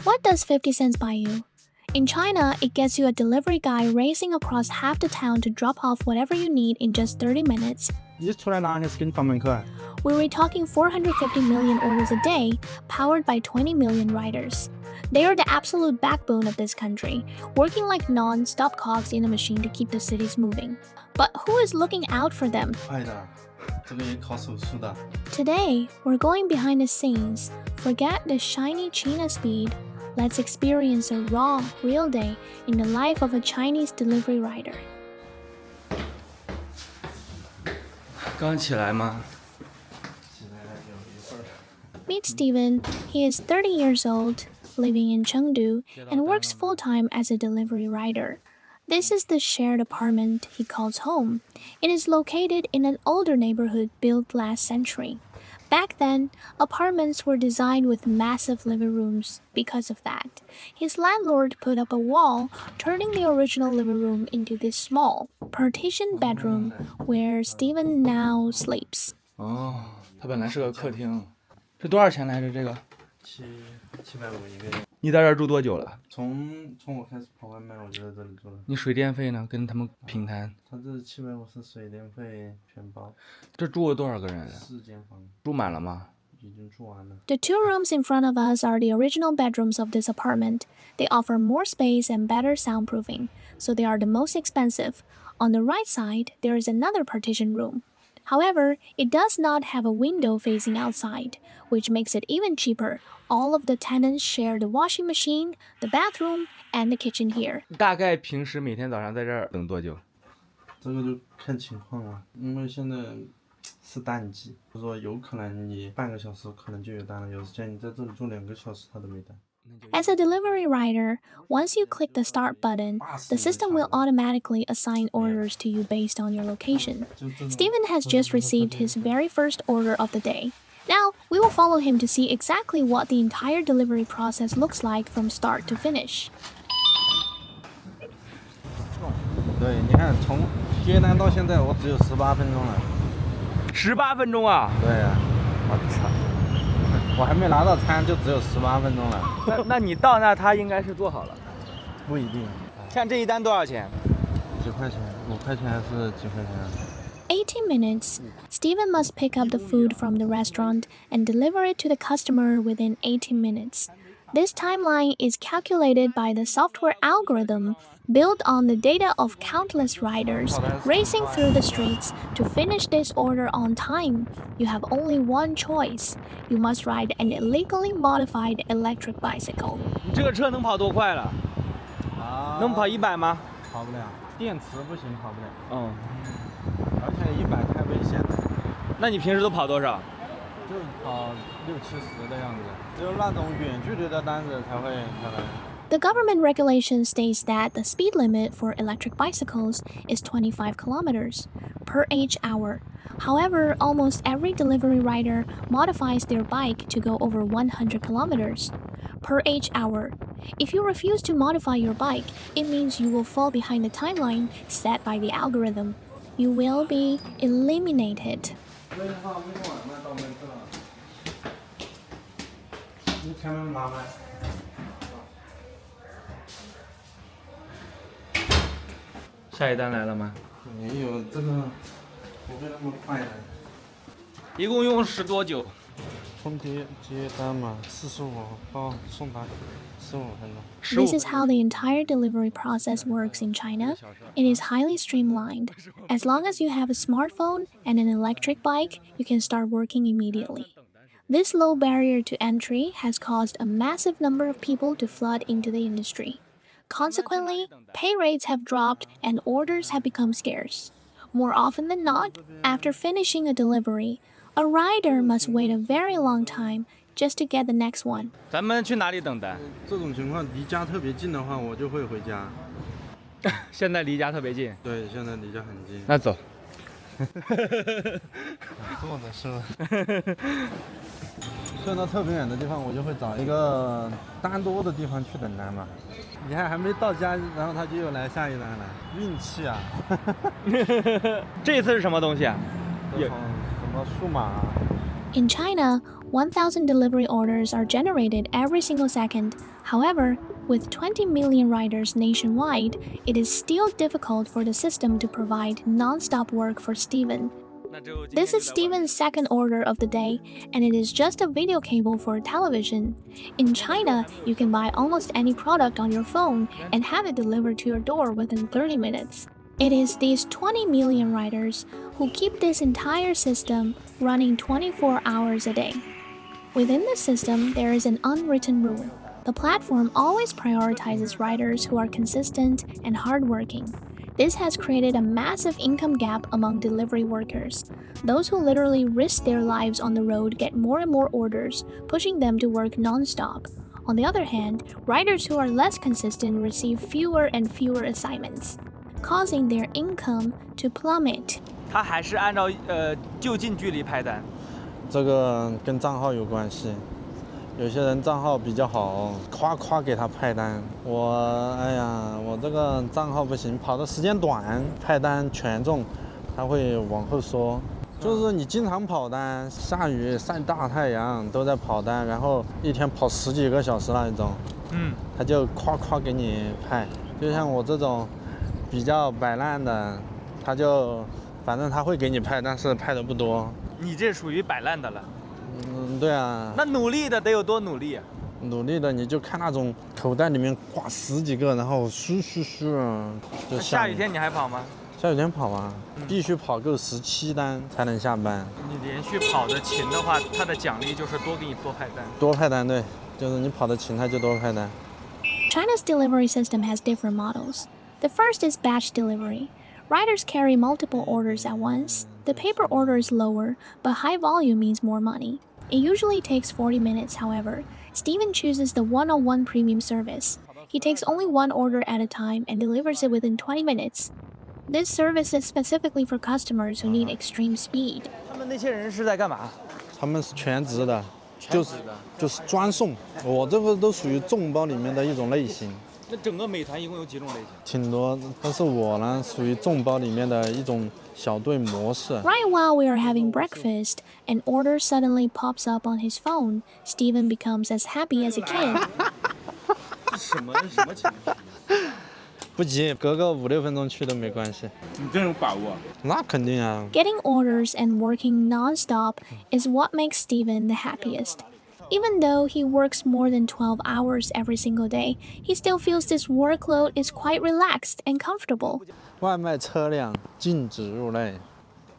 What does 50 cents buy you? In China, it gets you a delivery guy racing across half the town to drop off whatever you need in just 30 minutes. 一出来拿的是给你放门口。We're talking 450 million orders a day, powered by 20 million riders. They are the absolute backbone of this country, working like nonstop cogs in a machine to keep the cities moving. But who is looking out for them? 快的，这个也靠手速的。 Today, we're going behind the scenes. Forget the shiny China speed. Let's experience a raw, real day in the life of a Chinese delivery rider. 刚起来吗？ 起来了有一会儿。 Meet Steven. He is 30 years old, living in Chengdu, and works full-time as a delivery rider. This is the shared apartment he calls home. It is located in an older neighborhood built last century. Back then, apartments were designed with massive living rooms. Because of that, his landlord put up a wall, turning the original living room into this small, partition bedroom where Steven now sleeps. 哦，它本来是个客厅，这多少钱来着？这个750一个月。你在这儿住多久了？从我开始跑外卖，我就在这里住了。你水电费呢？跟他们平摊？他这750水电费全包。这住了多少个人？4间房。住满了吗？已经住完了。The two rooms in front of us are the original bedrooms of this apartment. They offer more space and better soundproofing, so they are the most expensive. On the right side, there is another partition room. However, it does not have a window facing outside, which makes it even cheaper. All of the tenants share the washing machine, the bathroom, and the kitchen here. 大概平时每天早上在这儿等多久？这个就看情况了，因为现在是淡季，就说有可能你半个小时可能就有单了，有时间你在这里住2个小时他都没单。 As a delivery rider, once you click the start button, the system will automatically assign orders to you based on your location. Steven has just received his very first order of the day. Now, we will follow him to see exactly what the entire delivery process looks like from start to finish. 对，你看从接单到现在我只有18分钟了。18分钟啊！对呀，我操！我还没拿到餐就只有18分钟了。那你到那他应该是做好了。不一定。像这一单多少钱？几块钱？5块钱还是几块钱？18 minutes. Steven must pick up the food from the restaurant and deliver it to the customer within 18 minutes. This timeline is calculated by the software algorithm built on the data of countless riders racing through the streets to finish this order on time. You have only one choice. You must ride an illegally modified electric bicycle. 你这个车能跑多快了？能跑100吗？跑不了，电池不行，跑不了。嗯。而且100太危险了。那你平时都跑多少？就跑60-70的样子，只有那种远距离的单子才会下来。 The government regulation states that the speed limit for electric bicycles is 25 kilometers per h/hour. However, almost every delivery rider modifies their bike to go over 100 kilometers per h/hour. If you refuse to modify your bike, it means you will fall behind the timeline set by the algorithm. You will be eliminated. 你开门麻烦。 下一单来了吗？没有，这个不会那么快的。一共用时多久？从接单嘛，45到送达15分钟。 This is how the entire delivery process works in China. It is highly streamlined. As long as you have a smartphone and an electric bike, you can start working immediately. This low barrier to entry has caused a massive number of people to flood into the industry. Consequently, pay rates have dropped and orders have become scarce. More often than not, after finishing a delivery, a rider must wait a very long time just to get the next one. 咱们去哪里等单？这种情况离家特别近的话，我就会回家。现在离家特别近。对，现在离家很近。那走。坐的是。顺到特别远的地方，我就会找一个单多的地方去等单嘛。你还没到家，然后他就又来下一单了，运气啊！这次是什么东西啊？什么数码啊？ In China, 1,000 delivery orders are generated every single second. However, with 20 million riders nationwide, it is still difficult for the system to provide non-stop work for Steven. This is Steven's second order of the day, and it is just a video cable for television. In China, you can buy almost any product on your phone and have it delivered to your door within 30 minutes. It is these 20 million riders who keep this entire system running 24 hours a day. Within the system, there is an unwritten rule. The platform always prioritizes riders who are consistent and hardworking. This has created a massive income gap among delivery workers. Those who literally risk their lives on the road get more and more orders, pushing them to work non-stop. On the other hand, riders who are less consistent receive fewer and fewer assignments, causing their income to plummet. 它还是按照就近距离派单。这个跟账号有关系。有些人账号比较好，夸夸给他派单。我这个账号不行，跑的时间短，派单权重，他会往后缩。就是你经常跑单，下雨晒大太阳都在跑单，然后一天跑10几个小时那一种，他就夸夸给你派。就像我这种比较摆烂的，他就反正他会给你派，但是派的不多。你这属于摆烂的了。对啊。那努力的得有多努力啊？努力的你就看那种口袋里面挂10几个，然后嘘，就下雨天你还跑吗？下雨天跑啊，必须跑够17单才能下班。你连续跑的勤的话，它的奖励就是多给你多派单。多派单，对，就是你跑的勤，它就多派单。China's delivery system has different models. The first is batch delivery. Riders carry multiple orders at once. The paper order is lower, but high volume means more money. It usually takes 40 minutes, however. Steven chooses the one-on-one premium service. He takes only one order at a time and delivers it within 20 minutes. This service is specifically for customers who need extreme speed. 他们那些人是在干嘛？他们是全职的，就是专送。我这个都属于众包里面的一种类型。那整个美团一共有几种类型？挺多，但是我呢属于众包里面的一种小队模式。Right while we are having breakfast, an order suddenly pops up on his phone. Steven becomes as happy as a kid. 什么情绪？不急，隔个5、6分钟去都没关系。你真有把握？那肯定啊。Getting orders and working non-stop is what makes Steven the happiest. Even though he works more than 12 hours every single day, he still feels this workload is quite relaxed and comfortable. 外卖车辆禁止入内。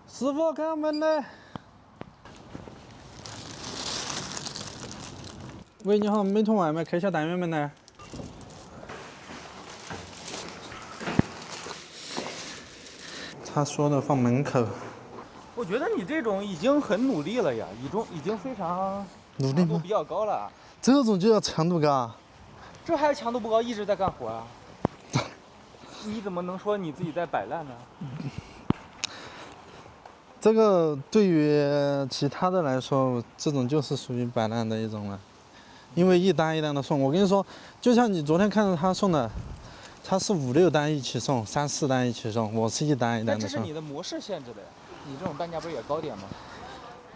师傅，开门嘞！喂，你好，美团外卖，开一下单元门来。他说的放门口。我觉得你这种已经很努力了呀，已经非常努力吗？强度比较高了。这种就要强度高。这还是强度不高，一直在干活啊。你怎么能说你自己在摆烂呢？这个对于其他的来说，这种就是属于摆烂的一种了，因为一单一单的送。我跟你说，就像你昨天看到他送的，他是5、6单一起送，3、4单一起送，我是一单一单的送。这是你的模式限制的呀，你这种单价不是也高点吗？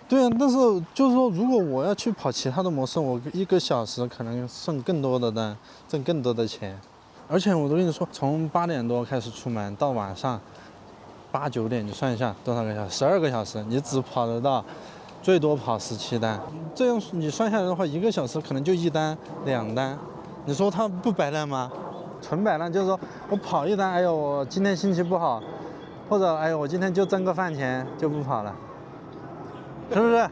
对啊，但是就是说，如果我要去跑其他的模式，我1个小时可能送更多的单，挣更多的钱。而且我都跟你说，从8点多开始出门到晚上8、9点，你算一下多少个小时？12个小时，你只跑得到最多跑17单。这样你算下来的话，1个小时可能就1单、2单。你说他不摆烂吗？纯摆烂就是说我跑一单，哎呦，我今天心情不好，或者哎呦，我今天就挣个饭钱就不跑了，是不是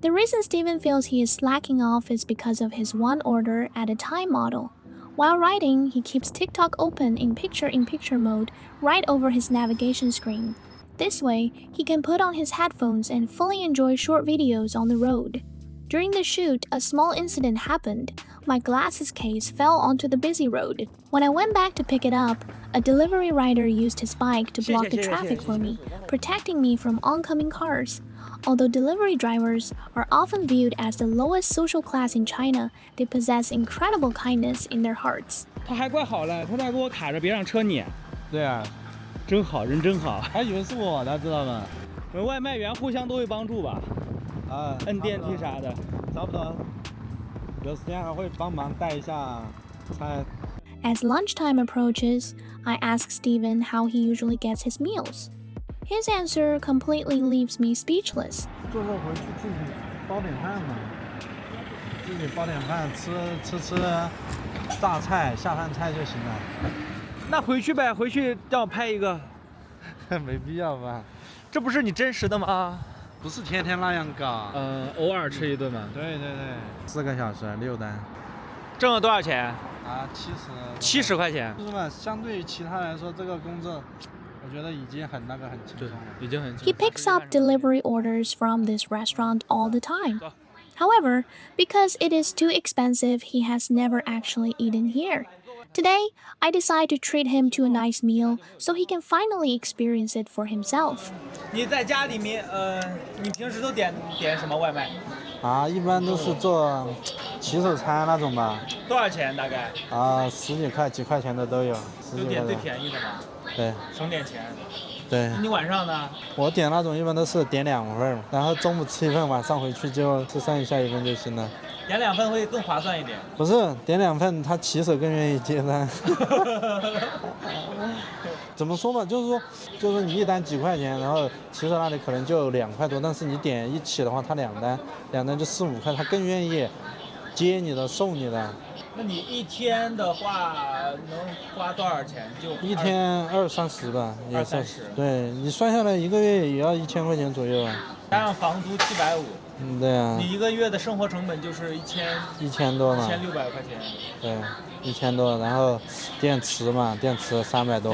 ？The reason Steven feels he is slacking off is because of his one order at a time model. While riding, he keeps TikTok open in picture-in-picture mode right over his navigation screen. This way, he can put on his headphones and fully enjoy short videos on the road. During the shoot, a small incident happened. My glasses case fell onto the busy road. When I went back to pick it up, a delivery rider used his bike to block the traffic for me, protecting me from oncoming cars. Although delivery drivers are often viewed as the lowest social class in China, they possess incredible kindness in their hearts. 他还怪好了，他在给我卡着，别让车碾。对啊，真好，人真好。还以为是我的，知道吗？我们外卖员互相都会帮助吧？啊，摁电梯啥的。差不多。有时间还会帮忙带一下菜。As lunchtime approaches, I ask Steven how he usually gets his meals. His answer completely leaves me speechless. 做肉回去自己包点饭嘛，自己包点饭吃榨菜下饭菜就行了。那回去呗，回去让我拍一个。没必要吧？这不是你真实的吗？不是天天那样搞。偶尔吃一顿嘛。对，4个小时6单。挣了多少钱？啊，70块钱。就是嘛，相对于其他来说，这个工作，我觉得已经很轻松了。已经很轻松。He picks up delivery orders from this restaurant all the time. However, because it is too expensive, he has never actually eaten here. Today, I decide to treat him to a nice meal so he can finally experience it for himself. 你在家里面，你平时都点什么外卖？啊，一般都是做骑手餐那种吧。多少钱大概？啊，10几块、几块钱的都有。就点最便宜的嘛。对。省点钱。对。你晚上呢？我点那种一般都是点2份，然后中午吃1份，晚上回去就吃剩下1份就行了。点2份会更划算一点。不是，点2份他骑手更愿意接单。怎么说嘛，就是你一单几块钱，然后骑手那里可能就2块多，但是你点一起的话，他2单就4、5块，他更愿意接你的送你的。那你一天的话能花多少钱？就一天20-30吧，也算是。对，你算下来1个月也要1000块钱左右啊。加上房租750。对啊。你1个月的生活成本就是1000多嘛。1600块钱。对，1000多，然后电池300多。300多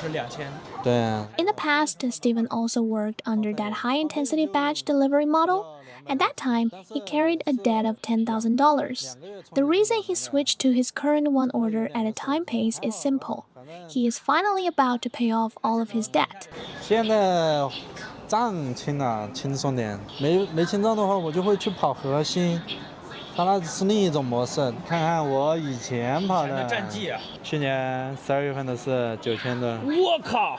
是2000。对啊。In the past, Steven also worked under that high-intensity batch delivery model. At that time, he carried a debt of $10,000. The reason he switched to his current one order at a time pace is simple. He is finally about to pay off all of his debt. 现在账清了，轻松点。没清账的话，我就会去跑核心。他那是另一种模式。看看我以前跑的战绩啊。去年12月份的是9000多。我靠，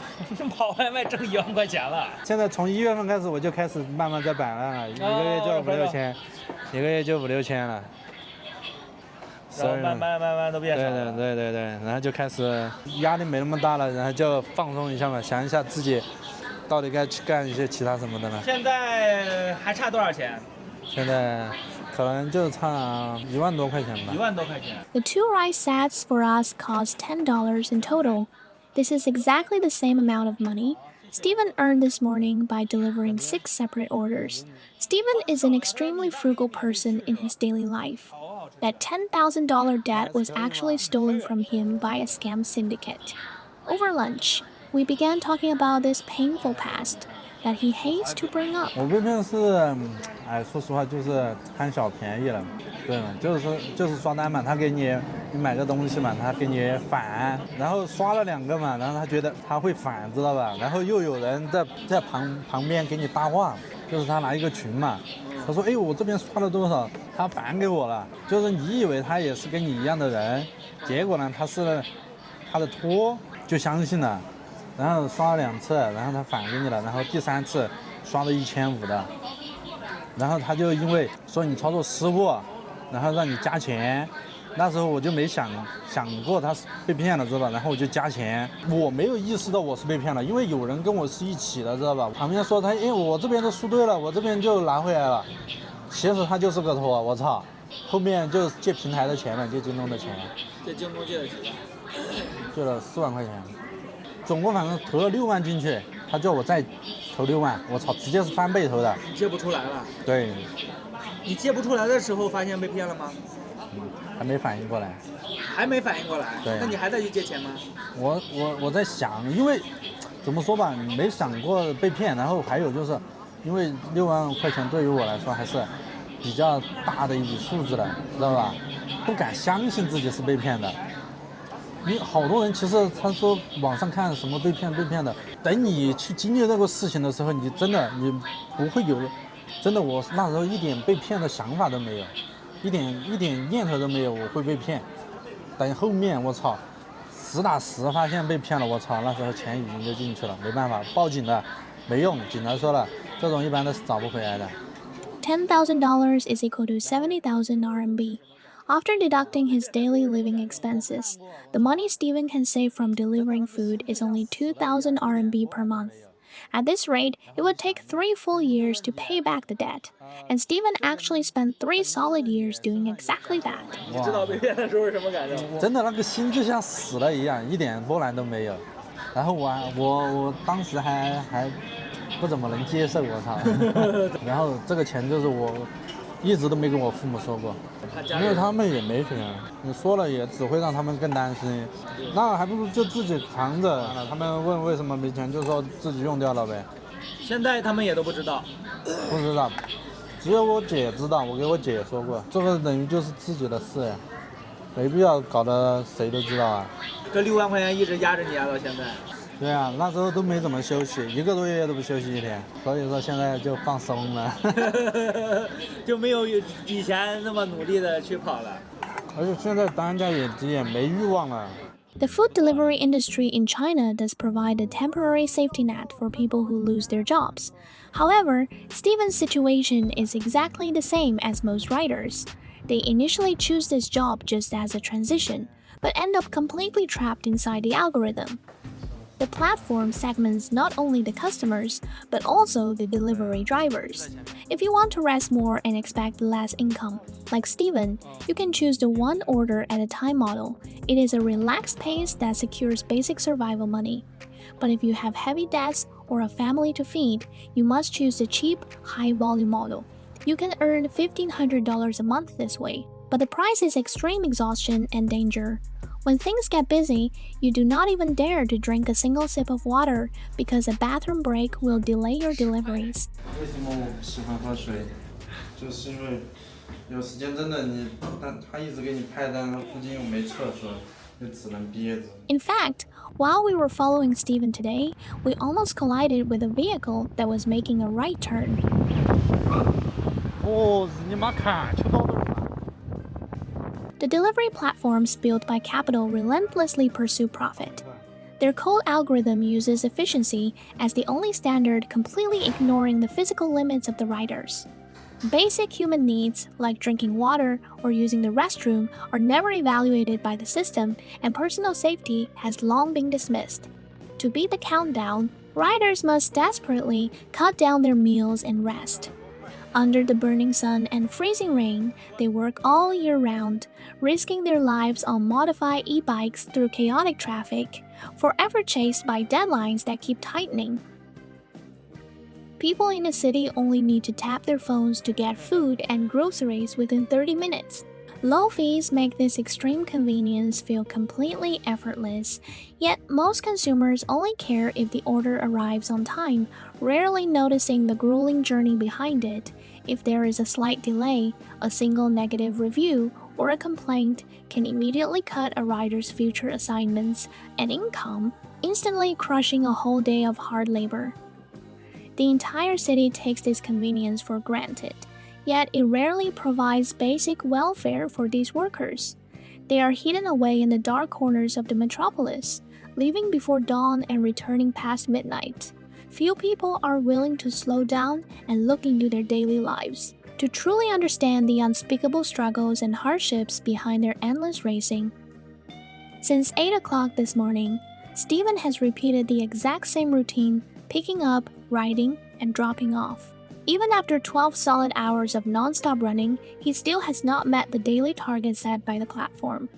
跑外卖挣1万块钱了。现在从1月份开始，我就开始慢慢在摆烂了，一个月就5、6千，一个月就5、6千了。然后慢慢都变少了。对，然后就开始压力没那么大了，然后就放松一下嘛，想一下自己到底该去干一些其他什么的了。现在还差多少钱？现在可能就差1万多块钱吧。1万多块钱。The 2 rice sets for us cost $10 in total. This is exactly the same amount of money Steven earned this morning by delivering 6 separate orders. Steven is an extremely frugal person in his daily life. That $10,000 debt was actually stolen from him by a scam syndicate. Over lunch, we began talking about this painful past that he hates to bring up. 我被骗是，说实话就是贪小便宜了，对嘛，就是刷单嘛，他给你买个东西嘛，他给你返，然后刷了2个嘛，然后他觉得他会返，知道吧？然后又有人在旁边给你搭话，就是他拿一个群嘛，他说我这边刷了多少，他返给我了，就是你以为他也是跟你一样的人，结果呢他是他的托，就相信了。然后刷了2次，然后他返给你了，然后第3次刷了1500的，然后他就因为说你操作失误，然后让你加钱，那时候我就没想过他是被骗了，知道吧？然后我就加钱，我没有意识到我是被骗了，因为有人跟我是一起的，知道吧？旁边说他，我这边都输对了，我这边就拿回来了，其实他就是个托，我操！后面就借平台的钱了，借京东的钱，借京东借了几万？借了4万块钱。总共反正投了6万进去，他叫我再投6万，我操，直接是翻倍投的。你借不出来了？对。你借不出来的时候发现被骗了吗？还没反应过来。还没反应过来？对。那你还再去借钱吗？我在想，因为怎么说吧，没想过被骗，然后还有就是，因为6万块钱对于我来说还是比较大的一笔数字了，知道吧？不敢相信自己是被骗的。你好多人其实他说网上看什么被骗的，等你去经历这个事情的时候，你真的你不会有，真的我那时候一点被骗的想法都没有，一点念头都没有我会被骗。等后面我操，实打实发现被骗了，我操，那时候钱已经就进去了，没办法，报警了，没用，警察说了，这种一般都是找不回来的。$10,000 is equal to 70,000 RMB. After deducting his daily living expenses, the money Steven can save from delivering food is only 2,000 RMB per month. At this rate, it would take 3 full years to pay back the debt, and Steven actually spent 3 solid years doing exactly that. 你知道被骗的时候是什么感受？真的那个心就像死了一样，一点波澜都没有。然后我当时还不怎么能接受，我操！然后这个钱就是我一直都没跟我父母说过，因为他们也没钱，你说了也只会让他们更担心。那还不如就自己扛着。他们问为什么没钱，就说自己用掉了呗。现在他们也都不知道，不知道，只有我姐知道，我给我姐说过，这个等于就是自己的事呀，没必要搞得谁都知道啊。这6万块钱一直压着你压到现在。对啊，那时候都没怎么休息，1个多月都不休息1天，所以说现在就放松了，就没有以前那么努力的去跑了。而且现在单价也低，也没欲望了。The food delivery industry in China does provide a temporary safety net for people who lose their jobs. However, Steven's situation is exactly the same as most writers. They initially choose this job just as a transition, but end up completely trapped inside the algorithm. The platform segments not only the customers, but also the delivery drivers. If you want to rest more and expect less income, like Steven, you can choose the one order at a time model. It is a relaxed pace that secures basic survival money. But if you have heavy debts or a family to feed, you must choose the cheap, high-volume model. You can earn $1,500 a month this way, but the price is extreme exhaustion and danger. When things get busy, you do not even dare to drink a single sip of water because a bathroom break will delay your deliveries. 为什么我不喜欢喝水？就是因为有时间真的但他一直给你派单，附近又没厕所，就只能憋着。 In fact, while we were following Steven today, we almost collided with a vehicle that was making a right turn. 哦，你妈看，就到这儿了。 The delivery platforms built by capital relentlessly pursue profit. Their code algorithm uses efficiency as the only standard, completely ignoring the physical limits of the riders. Basic human needs, like drinking water or using the restroom, are never evaluated by the system, and personal safety has long been dismissed. To beat the countdown, riders must desperately cut down their meals and rest. Under the burning sun and freezing rain, they work all year round, risking their lives on modified e-bikes through chaotic traffic, forever chased by deadlines that keep tightening. People in the city only need to tap their phones to get food and groceries within 30 minutes. Low fees make this extreme convenience feel completely effortless, yet most consumers only care if the order arrives on time, rarely noticing the grueling journey behind it. If there is a slight delay, a single negative review, or a complaint can immediately cut a rider's future assignments and income, instantly crushing a whole day of hard labor. The entire city takes this convenience for granted. Yet it rarely provides basic welfare for these workers. They are hidden away in the dark corners of the metropolis, leaving before dawn and returning past midnight. Few people are willing to slow down and look into their daily lives, to truly understand the unspeakable struggles and hardships behind their endless racing. Since 8 o'clock this morning, Steven has repeated the exact same routine, picking up, riding, and dropping off. Even after 12 solid hours of nonstop running, he still has not met the daily target set by the platform.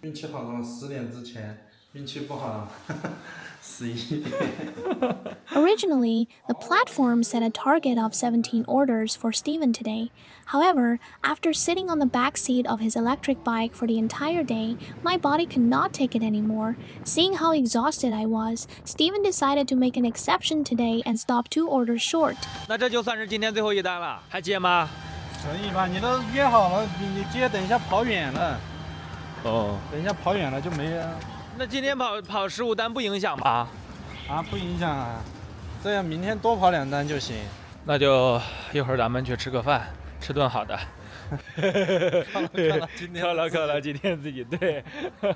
运气好的10点之前，运气不好11点。 Originally, the platform set a target of 17 orders for Steven today. However, after sitting on the back seat of his electric bike for the entire day, my body could not take it anymore. Seeing how exhausted I was, Steven decided to make an exception today and stop 2 orders short. 那这就算是今天最后一单了，还接吗？可以吧？你都约好了，你接等一下跑远了。哦，等一下跑远了就没了。那今天跑15单不影响吧？啊，不影响啊。这样明天多跑2单就行。那就一会儿咱们去吃个饭，吃顿好的。靠了，今天自己对。我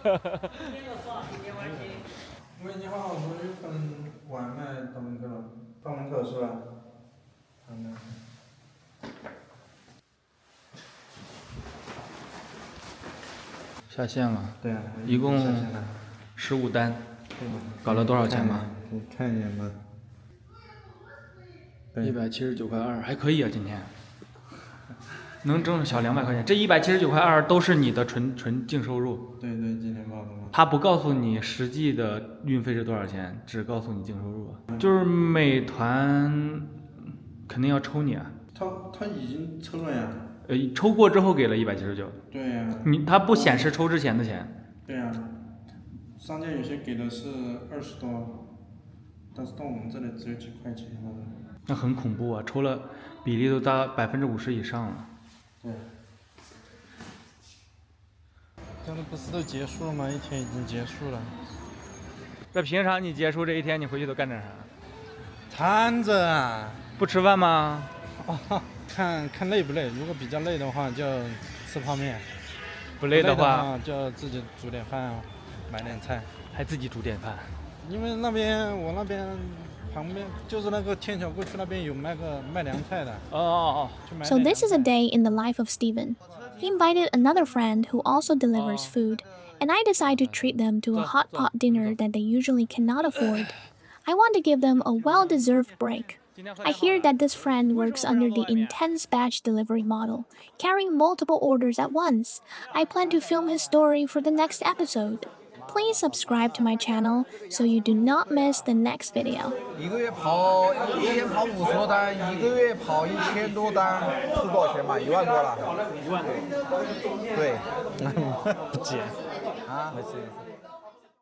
已经好多有份外卖到门口了，到门口是吧？下线了，对啊，一共下线了15单，搞了多少钱吧？可以看一眼吗？对179.2块，还可以啊，今天能挣小200块钱。这179.2块都是你的纯净收入。对，今天报的嘛。他不告诉你实际的运费是多少钱，只告诉你净收入。就是美团肯定要抽你啊。他已经抽了呀。抽过之后给了179。对呀。他不显示抽之前的钱。对呀。商家有些给的是20多，但是到我们这里只有几块钱了。那很恐怖啊，抽了比例都达50%以上了。对。这不是都结束了吗？一天已经结束了。这平常你结束这一天，你回去都干点啥？瘫着啊。不吃饭吗？看累不累，如果比较累的话就吃泡面，不累的话就自己煮点饭，买点菜，还自己煮点饭。因为我那边旁边就是那个天桥过去那边有卖凉菜的。So this is a day in the life of Steven. He invited another friend who also delivers food, and I decide to treat them to a hot pot dinner that they usually cannot afford. I want to give them a well-deserved break. I hear that this friend works under the intense batch delivery model, carrying multiple orders at once. I plan to film his story for the next episode. Please subscribe to my channel so you do not miss the next video. 一天跑50多单，1个月跑1000多单，是多少钱嘛？1万多了。1万多。对。不接啊，没事。